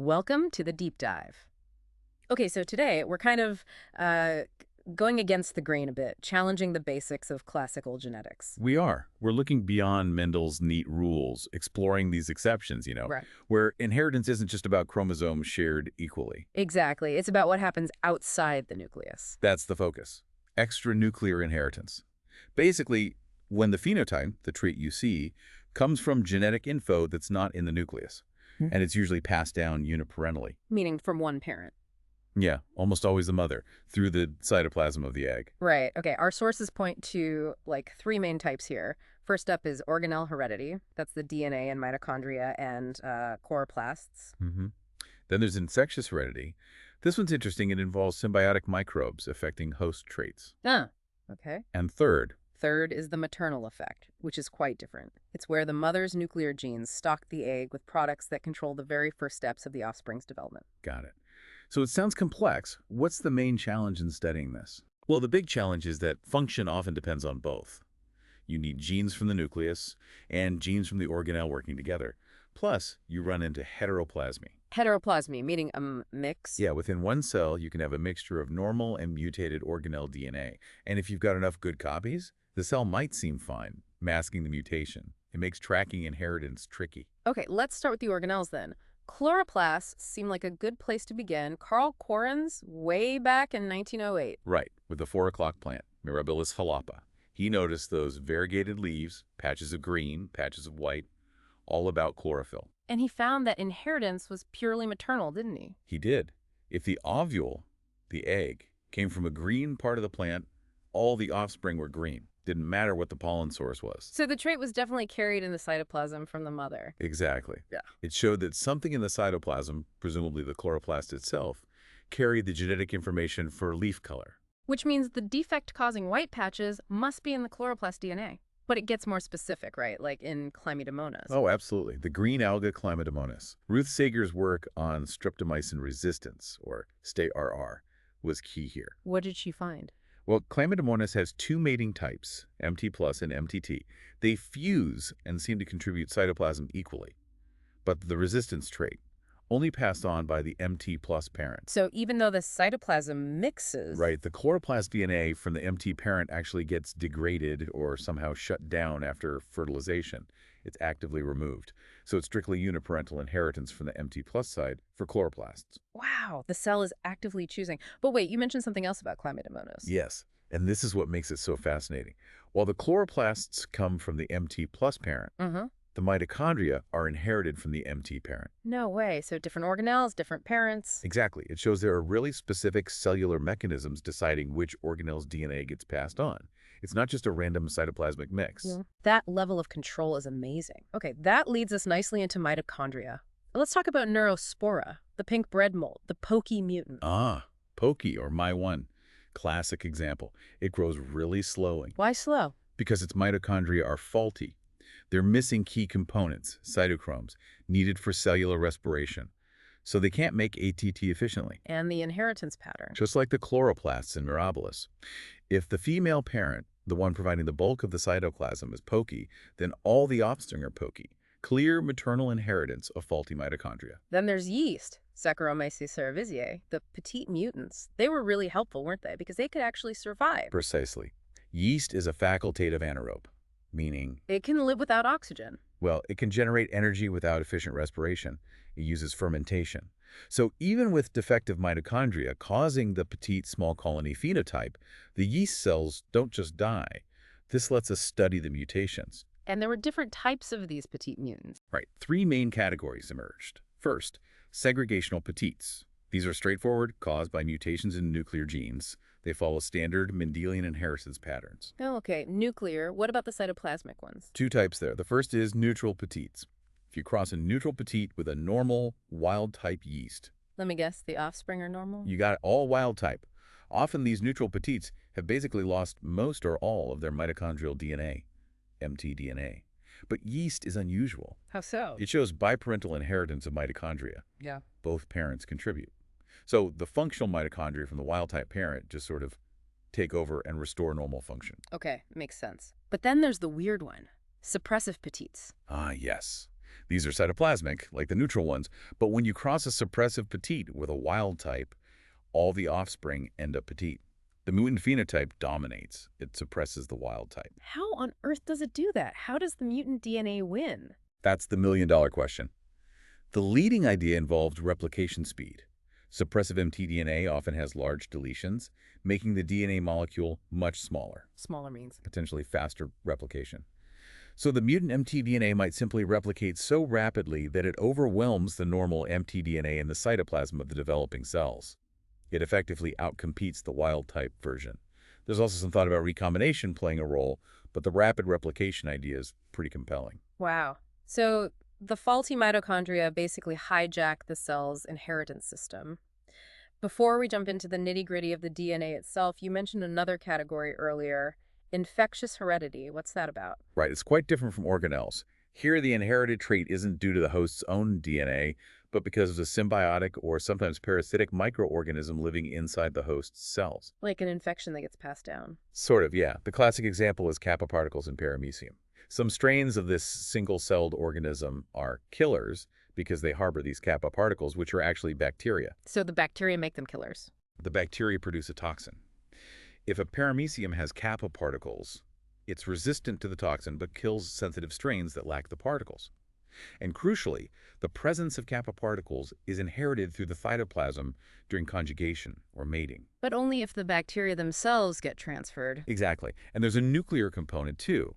Welcome to the deep dive. Okay, so today we're kind of going against the grain a bit, challenging the basics of classical genetics. We are. We're looking beyond Mendel's neat rules, exploring these exceptions, Right. where inheritance isn't just about chromosomes shared equally. Exactly. It's about what happens outside the nucleus. That's the focus. Extranuclear inheritance. Basically, when the phenotype, the trait you see, comes from genetic info that's not in the nucleus, and it's usually passed down uniparentally. Meaning from one parent. Yeah, almost always the mother, through the cytoplasm of the egg. Right. Okay. Our sources point to like three main types here. First up is organelle heredity. That's the DNA and mitochondria and chloroplasts. Then there's infectious heredity. This one's interesting. It involves symbiotic microbes affecting host traits. Ah, okay. And third, Third is the maternal effect, which is quite different. It's where the mother's nuclear genes stock the egg with products that control the very first steps of the offspring's development. got it. So it sounds complex. What's the main challenge in studying this? Well, the big challenge is that function often depends on both. You need genes from the nucleus and genes from the organelle working together. Plus, you run into heteroplasmy. Heteroplasmy, meaning a mix. Yeah, within one cell, you can have a mixture of normal and mutated organelle DNA. And if you've got enough good copies, the cell might seem fine, masking the mutation. It makes tracking inheritance tricky. Okay, let's start with the organelles then. Chloroplasts seem like a good place to begin. Carl Correns, way back in 1908. Right, with the 4 o'clock plant, Mirabilis jalapa. He noticed those variegated leaves, patches of green, patches of white, all about chlorophyll. And he found that inheritance was purely maternal, didn't he? He did. If the ovule, the egg, came from a green part of the plant, all the offspring were green. Didn't matter what the pollen source was. So the trait was definitely carried in the cytoplasm from the mother. Exactly. Yeah. It showed that something in the cytoplasm, presumably the chloroplast itself, carried the genetic information for leaf color. Which means the defect-causing white patches must be in the chloroplast DNA. But it gets more specific, right? Like in Chlamydomonas. Oh, absolutely. The green alga Chlamydomonas. Ruth Sager's work on streptomycin resistance, or STARR, was key here. What did she find? Well, Chlamydomonas has two mating types, MT plus and MTT. They fuse and seem to contribute cytoplasm equally. But the resistance trait, only passed on by the MT plus parent. So even though the cytoplasm mixes... Right, the chloroplast DNA from the MT parent actually gets degraded or somehow shut down after fertilization. It's actively removed. So it's strictly uniparental inheritance from the MT plus side for chloroplasts. Wow, the cell is actively choosing. But wait, you mentioned something else about Chlamydomonas. Yes, and this is what makes it so fascinating. While the chloroplasts come from the MT plus parent, the mitochondria are inherited from the MT parent. No way. So different organelles, different parents. Exactly. It shows there are really specific cellular mechanisms deciding which organelle's DNA gets passed on. It's not just a random cytoplasmic mix. Yeah. That level of control is amazing. Okay, that leads us nicely into mitochondria. Let's talk about Neurospora, the pink bread mold, the pokey mutant. Ah, pokey or My1. Classic example. It grows really slowly. Why slow? Because its mitochondria are faulty. They're missing key components, cytochromes, needed for cellular respiration. So they can't make ATT efficiently. And the inheritance pattern. Just like the chloroplasts in Mirabilis. If the female parent, the one providing the bulk of the cytoplasm, is pokey, then all the offspring are pokey. Clear maternal inheritance of faulty mitochondria. Then there's yeast, Saccharomyces cerevisiae, the petite mutants. They were really helpful, weren't they? Because they could actually survive. Precisely. Yeast is a facultative anaerobe, meaning it can live without oxygen. well, it can generate energy without efficient respiration. It uses fermentation. So even with defective mitochondria causing the petite small colony phenotype, the yeast cells don't just die. This lets us study the mutations. And there were different types of these petite mutants. Right, 3 main categories emerged. First, segregational petites. These are straightforward, caused by mutations in nuclear genes. They follow standard Mendelian inheritance patterns. Oh, okay. Nuclear. What about the cytoplasmic ones? 2 types there. The first is neutral petites. If you cross a neutral petite with a normal wild-type yeast, Let me guess, the offspring are normal? you got all wild-type. Often these neutral petites have basically lost most or all of their mitochondrial DNA, mtDNA. But yeast is unusual. How so? It shows biparental inheritance of mitochondria. Yeah. Both parents contribute. So the functional mitochondria from the wild-type parent just sort of take over and restore normal function. Okay, makes sense. But then there's the weird one, suppressive petites. Ah, yes. These are cytoplasmic, like the neutral ones, but when you cross a suppressive petite with a wild type, all the offspring end up petite. The mutant phenotype dominates. It suppresses the wild type. How on earth does it do that? How does the mutant DNA win? That's the million-dollar question. The leading idea involved replication speed. Suppressive mtDNA often has large deletions, making the DNA molecule much smaller. Smaller means? Potentially faster replication. So the mutant mtDNA might simply replicate so rapidly that it overwhelms the normal mtDNA in the cytoplasm of the developing cells. It effectively outcompetes the wild-type version. There's also some thought about recombination playing a role, but the rapid replication idea is pretty compelling. Wow. So the faulty mitochondria basically hijack the cell's inheritance system. Before we jump into the nitty-gritty of the DNA itself, you mentioned another category earlier, infectious heredity. What's that about? Right, it's quite different from organelles. Here, the inherited trait isn't due to the host's own DNA, but because of the symbiotic or sometimes parasitic microorganism living inside the host's cells. Like an infection that gets passed down. Sort of, yeah. The classic example is kappa particles in paramecium. Some strains of this single-celled organism are killers because they harbor these kappa particles, which are actually bacteria. So the bacteria make them killers. The bacteria produce a toxin. If a paramecium has kappa particles, it's resistant to the toxin but kills sensitive strains that lack the particles. And crucially, the presence of kappa particles is inherited through the cytoplasm during conjugation or mating. But only if the bacteria themselves get transferred. Exactly. And there's a nuclear component too.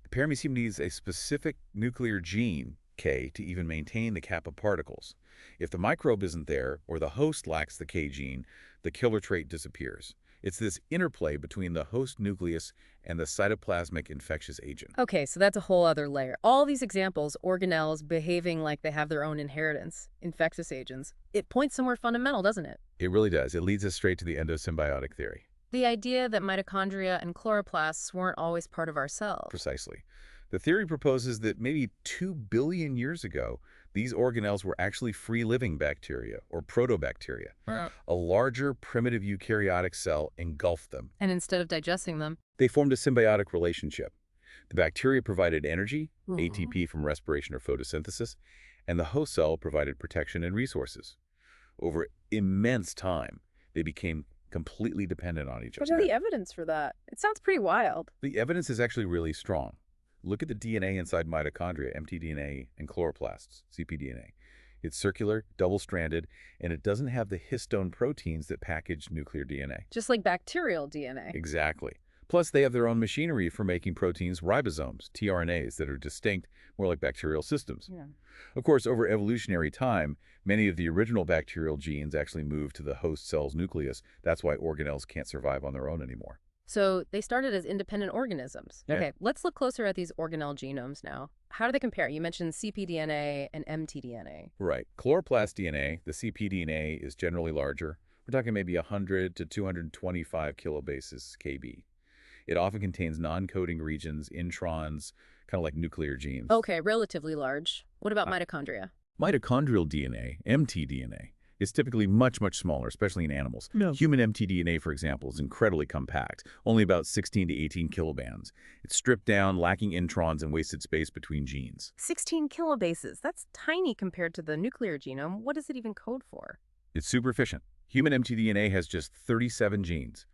The paramecium needs a specific nuclear gene, K, to even maintain the kappa particles. If the microbe isn't there or the host lacks the K gene, the killer trait disappears. It's this interplay between the host nucleus and the cytoplasmic infectious agent. Okay, so that's a whole other layer. All these examples, organelles behaving like they have their own inheritance, infectious agents, it points somewhere fundamental, doesn't it? It really does. It leads us straight to the endosymbiotic theory. The idea that mitochondria and chloroplasts weren't always part of our cells. Precisely. The theory proposes that maybe 2 billion years ago, these organelles were actually free-living bacteria, or protobacteria. A larger, primitive eukaryotic cell engulfed them. And instead of digesting them, They formed a symbiotic relationship. The bacteria provided energy, ATP from respiration or photosynthesis, and the host cell provided protection and resources. Over immense time, they became completely dependent on each other. what's the evidence for that? It sounds pretty wild. The evidence is actually really strong. Look at the DNA inside mitochondria, mtDNA, and chloroplasts, cpDNA. It's circular, double-stranded, and it doesn't have the histone proteins that package nuclear DNA. Just like bacterial DNA. Exactly. Plus, they have their own machinery for making proteins, ribosomes, tRNAs, that are distinct, more like bacterial systems. Yeah. Of course, over evolutionary time, many of the original bacterial genes actually moved to the host cell's nucleus. That's why organelles can't survive on their own anymore. So they started as independent organisms. Yeah. Okay, let's look closer at these organelle genomes now. How do they compare? You mentioned cpDNA and mtDNA. Right. Chloroplast DNA, the cpDNA, is generally larger. We're talking maybe 100 to 225 kilobases kb. It often contains non-coding regions, introns, kind of like nuclear genes. Okay, relatively large. What about mitochondria? Mitochondrial DNA, mtDNA, is typically much, much smaller, especially in animals. No. Human mtDNA, for example, is incredibly compact, only about 16 to 18 kilobands. It's stripped down, lacking introns and wasted space between genes. 16 kilobases. That's tiny compared to the nuclear genome. What does it even code for? It's super efficient. Human mtDNA has just 37 genes.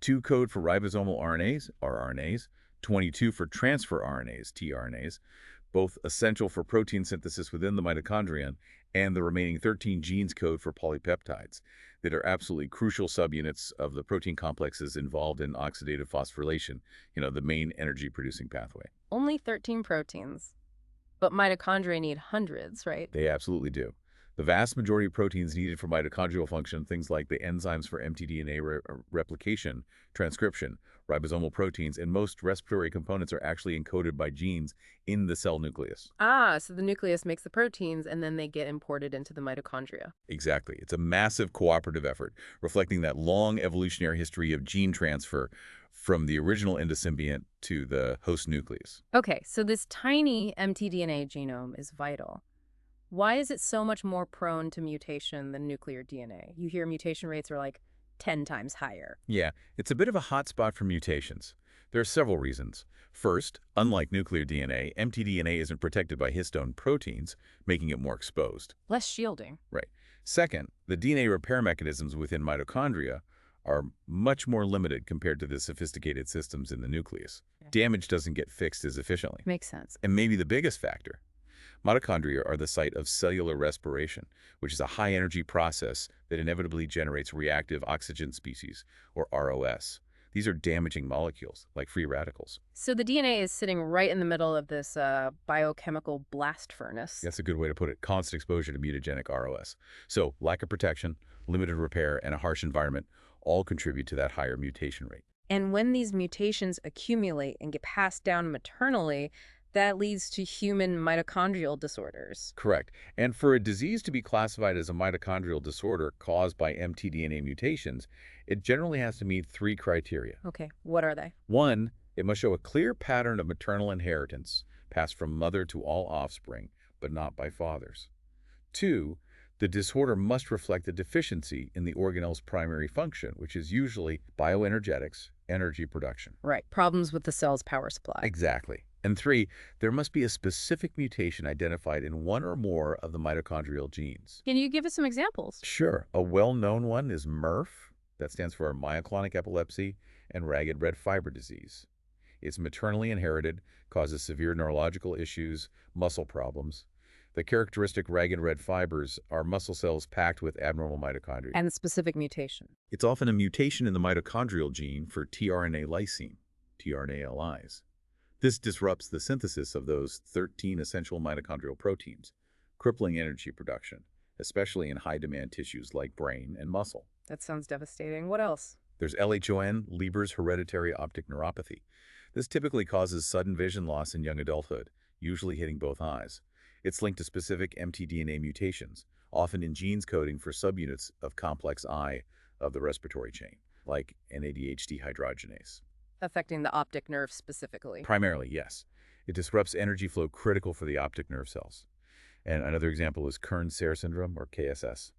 2 code for ribosomal RNAs, rRNAs, 22 for transfer RNAs, tRNAs, both essential for protein synthesis within the mitochondrion, and the remaining 13 genes code for polypeptides that are absolutely crucial subunits of the protein complexes involved in oxidative phosphorylation, the main energy-producing pathway. Only 13 proteins. But mitochondria need hundreds, right? They absolutely do. The vast majority of proteins needed for mitochondrial function, things like the enzymes for mtDNA replication, transcription, ribosomal proteins, and most respiratory components are actually encoded by genes in the cell nucleus. Ah, so the nucleus makes the proteins and then they get imported into the mitochondria. Exactly. It's a massive cooperative effort, reflecting that long evolutionary history of gene transfer from the original endosymbiont to the host nucleus. Okay, so this tiny mtDNA genome is vital. Why is it so much more prone to mutation than nuclear DNA? You hear mutation rates are like 10 times higher. Yeah, it's a bit of a hotspot for mutations. There are several reasons. First, unlike nuclear DNA, mtDNA isn't protected by histone proteins, making it more exposed. Less shielding. Right. Second, the DNA repair mechanisms within mitochondria are much more limited compared to the sophisticated systems in the nucleus. Yeah. Damage doesn't get fixed as efficiently. Makes sense. And maybe the biggest factor, mitochondria are the site of cellular respiration, which is a high-energy process that inevitably generates reactive oxygen species, or ROS. These are damaging molecules, like free radicals. So the DNA is sitting right in the middle of this biochemical blast furnace. That's a good way to put it. Constant exposure to mutagenic ROS. So lack of protection, limited repair, and a harsh environment all contribute to that higher mutation rate. And when these mutations accumulate and get passed down maternally, that leads to human mitochondrial disorders. Correct. And for a disease to be classified as a mitochondrial disorder caused by mtDNA mutations, it generally has to meet 3 criteria. Okay, what are they? 1, it must show a clear pattern of maternal inheritance, passed from mother to all offspring, but not by fathers. 2, the disorder must reflect a deficiency in the organelle's primary function, which is usually bioenergetics, energy production. Right, problems with the cell's power supply. Exactly. And 3, there must be a specific mutation identified in one or more of the mitochondrial genes. Can you give us some examples? Sure. A well-known one is MERRF, that stands for myoclonic epilepsy and ragged red fiber disease. It's maternally inherited, causes severe neurological issues, muscle problems. The characteristic ragged red fibers are muscle cells packed with abnormal mitochondria. And the specific mutation. It's often a mutation in the mitochondrial gene for tRNA lysine, tRNA-LIs. This disrupts the synthesis of those 13 essential mitochondrial proteins, crippling energy production, especially in high-demand tissues like brain and muscle. That sounds devastating. What else? There's LHON, Leber's hereditary optic neuropathy. This typically causes sudden vision loss in young adulthood, usually hitting both eyes. It's linked to specific mtDNA mutations, often in genes coding for subunits of complex I of the respiratory chain, like NADH dehydrogenase. Affecting the optic nerve specifically. Primarily, yes. It disrupts energy flow critical for the optic nerve cells. And another example is Kearns-Sayre syndrome, or KSS.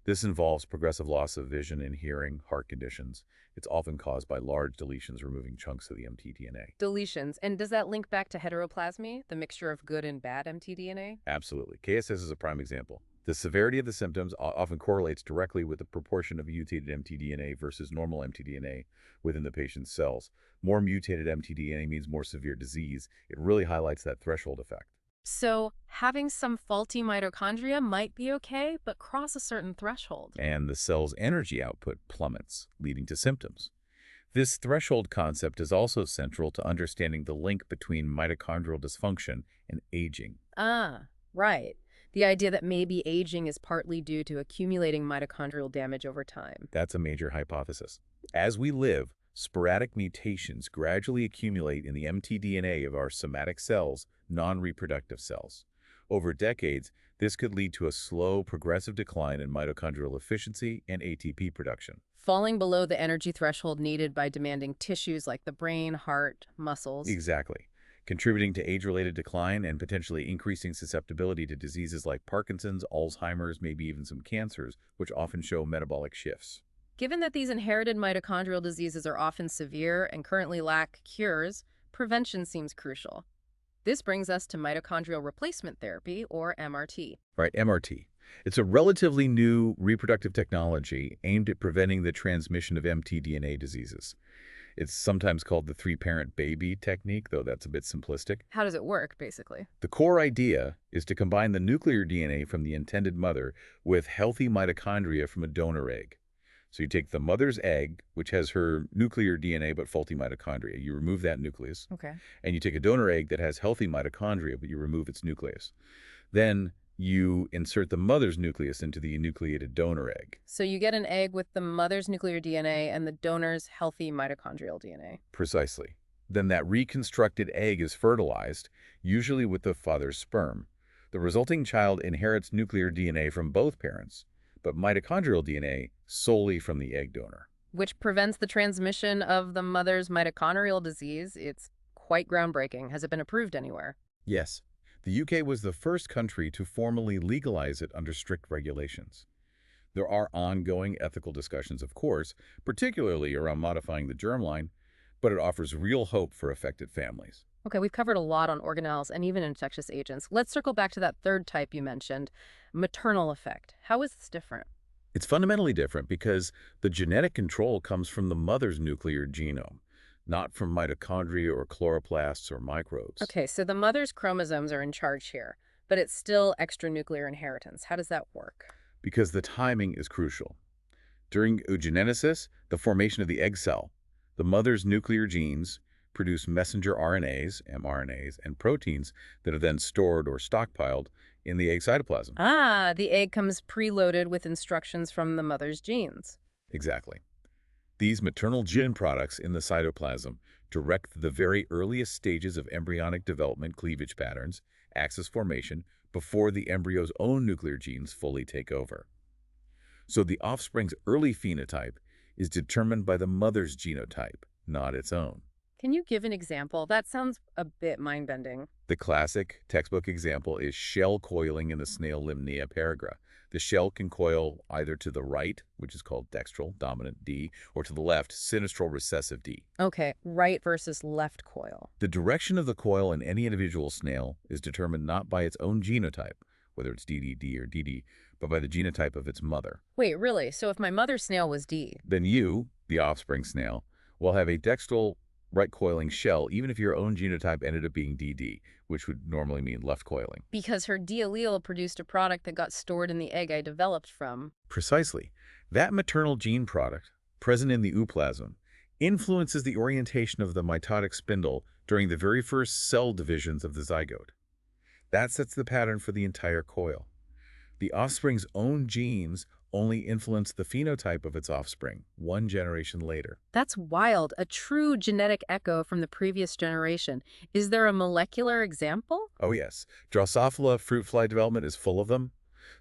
This involves progressive loss of vision and hearing, heart conditions. It's often caused by large deletions removing chunks of the mtDNA. Deletions. And does that link back to heteroplasmy, the mixture of good and bad mtDNA? Absolutely. KSS is a prime example. The severity of the symptoms often correlates directly with the proportion of mutated mtDNA versus normal mtDNA within the patient's cells. More mutated mtDNA means more severe disease. It really highlights that threshold effect. So having some faulty mitochondria might be okay, but cross a certain threshold. And the cell's energy output plummets, leading to symptoms. This threshold concept is also central to understanding the link between mitochondrial dysfunction and aging. Ah, right. The idea that maybe aging is partly due to accumulating mitochondrial damage over time. That's a major hypothesis. As we live, sporadic mutations gradually accumulate in the mtDNA of our somatic cells, non-reproductive cells. Over decades, this could lead to a slow, progressive decline in mitochondrial efficiency and ATP production. Falling below the energy threshold needed by demanding tissues like the brain, heart, muscles. Exactly. Contributing to age-related decline and potentially increasing susceptibility to diseases like Parkinson's, Alzheimer's, maybe even some cancers, which often show metabolic shifts. Given that these inherited mitochondrial diseases are often severe and currently lack cures, prevention seems crucial. This brings us to mitochondrial replacement therapy, or MRT. Right, MRT. It's a relatively new reproductive technology aimed at preventing the transmission of mtDNA diseases. It's sometimes called the three-parent baby technique, though that's a bit simplistic. How does it work, basically? The core idea is to combine the nuclear DNA from the intended mother with healthy mitochondria from a donor egg. So you take the mother's egg, which has her nuclear DNA but faulty mitochondria. You remove that nucleus. Okay. And you take a donor egg that has healthy mitochondria, but you remove its nucleus. Then you insert the mother's nucleus into the enucleated donor egg. So you get an egg with the mother's nuclear DNA and the donor's healthy mitochondrial DNA. Precisely. Then that reconstructed egg is fertilized, usually with the father's sperm. The resulting child inherits nuclear DNA from both parents, but mitochondrial DNA solely from the egg donor. Which prevents the transmission of the mother's mitochondrial disease. It's quite groundbreaking. Has it been approved anywhere? Yes. The UK was the first country to formally legalize it under strict regulations. There are ongoing ethical discussions, of course, particularly around modifying the germline, but it offers real hope for affected families. Okay, we've covered a lot on organelles and even infectious agents. Let's circle back to that third type you mentioned, maternal effect. How is this different? It's fundamentally different because the genetic control comes from the mother's nuclear genome, not from mitochondria or chloroplasts or microbes. Okay, so the mother's chromosomes are in charge here, but it's still extranuclear inheritance. How does that work? Because the timing is crucial. During oogenesis, the formation of the egg cell, the mother's nuclear genes produce messenger RNAs, mRNAs, and proteins that are then stored or stockpiled in the egg cytoplasm. Ah, the egg comes preloaded with instructions from the mother's genes. Exactly. These maternal gene products in the cytoplasm direct the very earliest stages of embryonic development cleavage patterns, axis formation, before the embryo's own nuclear genes fully take over. So the offspring's early phenotype is determined by the mother's genotype, not its own. Can you give an example? That sounds a bit mind-bending. The classic textbook example is shell coiling in the snail Limnea peregrina. The shell can coil either to the right, which is called dextral, dominant D, or to the left, sinistral, recessive D. Okay, right versus left coil. The direction of the coil in any individual snail is determined not by its own genotype, whether it's DDD or DD, but by the genotype of its mother. Wait, really? So if my mother's snail was D? Then you, the offspring snail, will have a dextral right coiling shell even if your own genotype ended up being DD, which would normally mean left coiling. Because her D allele produced a product that got stored in the egg I developed from. Precisely. That maternal gene product, present in the ooplasm, influences the orientation of the mitotic spindle during the very first cell divisions of the zygote. That sets the pattern for the entire coil. The offspring's own genes only influence the phenotype of its offspring one generation later. That's wild. A true genetic echo from the previous generation. Is there a molecular example? Oh yes, Drosophila fruit fly development is full of them.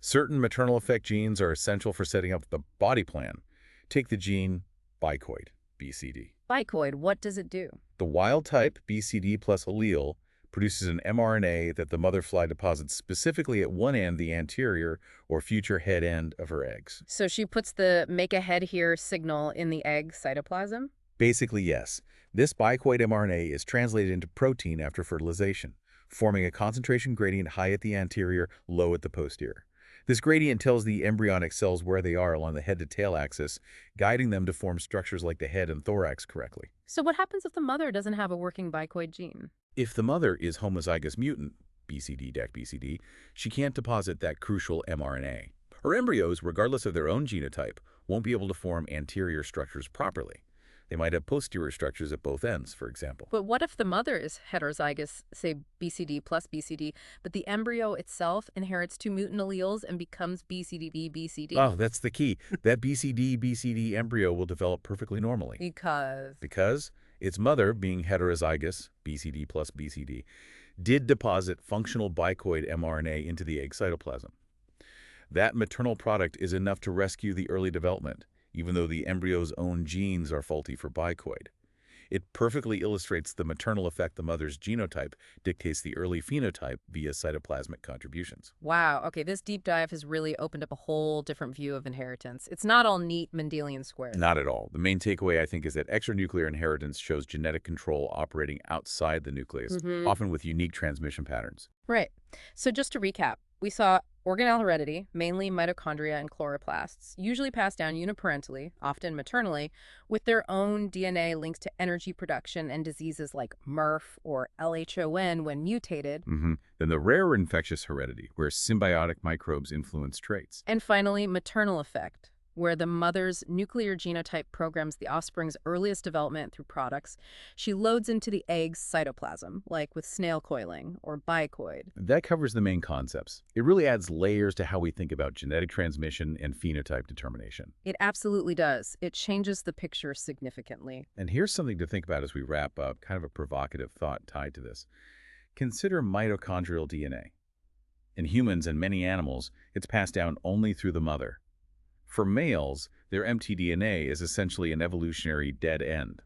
Certain maternal effect genes are essential for setting up the body plan. Take the gene bicoid, BCD. Bicoid, what does it do? The wild type BCD plus allele produces an mRNA that the mother fly deposits specifically at one end, the anterior or future head end of her eggs. So she puts the make a head here signal in the egg cytoplasm? Basically, yes. This bicoid mRNA is translated into protein after fertilization, forming a concentration gradient high at the anterior, low at the posterior. This gradient tells the embryonic cells where they are along the head-to-tail axis, guiding them to form structures like the head and thorax correctly. So what happens if the mother doesn't have a working bicoid gene? If the mother is homozygous mutant, BCD-BCD, she can't deposit that crucial mRNA. Her embryos, regardless of their own genotype, won't be able to form anterior structures properly. They might have posterior structures at both ends, for example. But what if the mother is heterozygous, say BCD plus BCD, but the embryo itself inherits two mutant alleles and becomes BCDB, BCD? Oh, that's the key. That BCD-BCD embryo will develop perfectly normally. Because its mother, being heterozygous, BCD plus BCD, did deposit functional bicoid mRNA into the egg cytoplasm. That maternal product is enough to rescue the early development, even though the embryo's own genes are faulty for bicoid. It perfectly illustrates the maternal effect the mother's genotype dictates the early phenotype via cytoplasmic contributions. Wow, okay, this deep dive has really opened up a whole different view of inheritance. It's not all neat Mendelian squares. Not at all. The main takeaway, I think, is that extranuclear inheritance shows genetic control operating outside the nucleus, often with unique transmission patterns. Right. So just to recap, we saw organelle heredity, mainly mitochondria and chloroplasts, usually passed down uniparentally, often maternally, with their own DNA linked to energy production and diseases like MERRF or LHON when mutated. Then the rare infectious heredity, where symbiotic microbes influence traits. And finally, maternal effect, where the mother's nuclear genotype programs the offspring's earliest development through products she loads into the egg's cytoplasm, like with snail coiling or bicoid. That covers the main concepts. It really adds layers to how we think about genetic transmission and phenotype determination. It absolutely does. It changes the picture significantly. And here's something to think about as we wrap up, kind of a provocative thought tied to this. Consider mitochondrial DNA. In humans and many animals, it's passed down only through the mother. For males, their mtDNA is essentially an evolutionary dead end.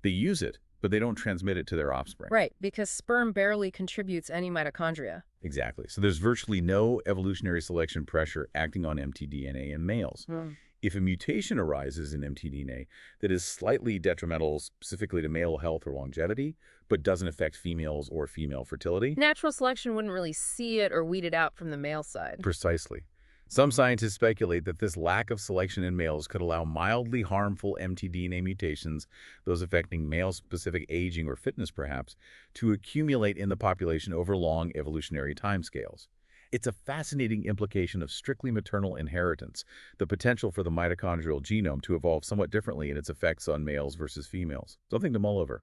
They use it, but they don't transmit it to their offspring. Right, because sperm barely contributes any mitochondria. Exactly. So there's virtually no evolutionary selection pressure acting on mtDNA in males. Hmm. If a mutation arises in mtDNA that is slightly detrimental specifically to male health or longevity, but doesn't affect females or female fertility. Natural selection wouldn't really see it or weed it out from the male side. Precisely. Some scientists speculate that this lack of selection in males could allow mildly harmful mtDNA mutations, those affecting male-specific aging or fitness perhaps, to accumulate in the population over long evolutionary timescales. It's a fascinating implication of strictly maternal inheritance, the potential for the mitochondrial genome to evolve somewhat differently in its effects on males versus females. Something to mull over.